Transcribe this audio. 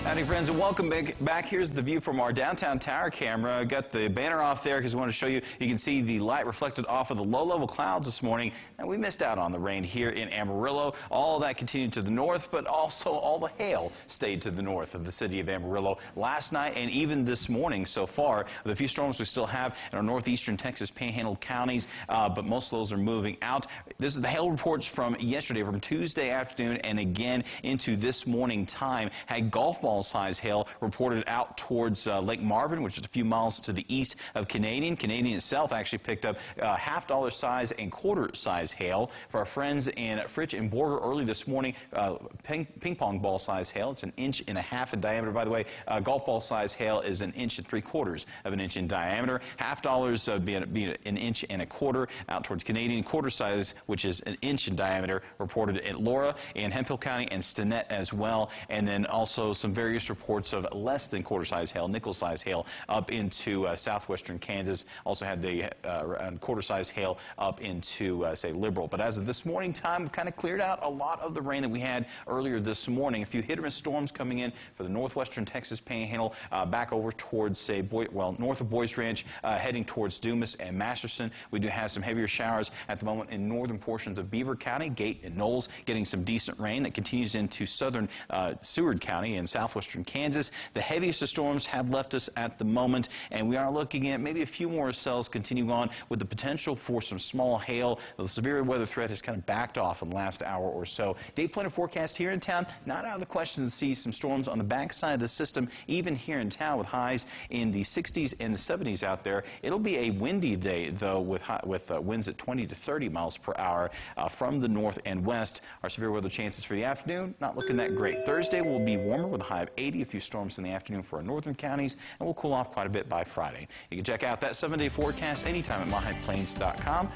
Howdy friends, and welcome back. Here's the view from our downtown tower camera. Got the banner off there because we want to show you. You can see the light reflected off of the low-level clouds this morning, and we missed out on the rain here in Amarillo. All of that continued to the north, but also all the hail stayed to the north of the city of Amarillo last night and even this morning so far. With a few storms we still have in our northeastern Texas panhandle counties, but most of those are moving out. This is the hail reports from yesterday, from Tuesday afternoon, and again into this morning time. Had golf ball size hail reported out towards Lake Marvin, which is a few miles to the east of Canadian. Canadian itself actually picked up half-dollar size and quarter-size hail. For our friends in Fritch and Borger early this morning, ping pong ball size hail. It's 1.5 inches in diameter. By the way, golf ball size hail is 1.75 inches in diameter. Half-dollars being 1.25 inches out towards Canadian. Quarter size, which is 1 inch in diameter, reported at Laura and Hemphill County and Stinnett as well. And then also some various reports of less than quarter-size hail, nickel-size hail up into southwestern Kansas. Also had the quarter-size hail up into, say, Liberal. But as of this morning time, we've kind of cleared out a lot of the rain that we had earlier this morning. A few hit-or-miss storms coming in for the northwestern Texas panhandle, back over towards, say, north of Boys Ranch, heading towards Dumas and Masterson. We do have some heavier showers at the moment in northern portions of Beaver County, Gate and Knowles, getting some decent rain that continues into southern Seward County and southwestern Kansas. The heaviest of storms have left us at the moment, and we are looking at maybe a few more cells continuing on with the potential for some small hail. The severe weather threat has kind of backed off in the last hour or so. Day planner forecast here in town, not out of the question to see some storms on the backside of the system, even here in town, with highs in the 60s and the 70s out there. It'll be a windy day, though, with winds at 20 to 30 miles per hour from the north and west. Our severe weather chances for the afternoon, not looking that great. Thursday will be warmer with a high of 80, a few storms in the afternoon for our northern counties, and we'll cool off quite a bit by Friday. You can check out that 7-day forecast anytime at myhighplains.com.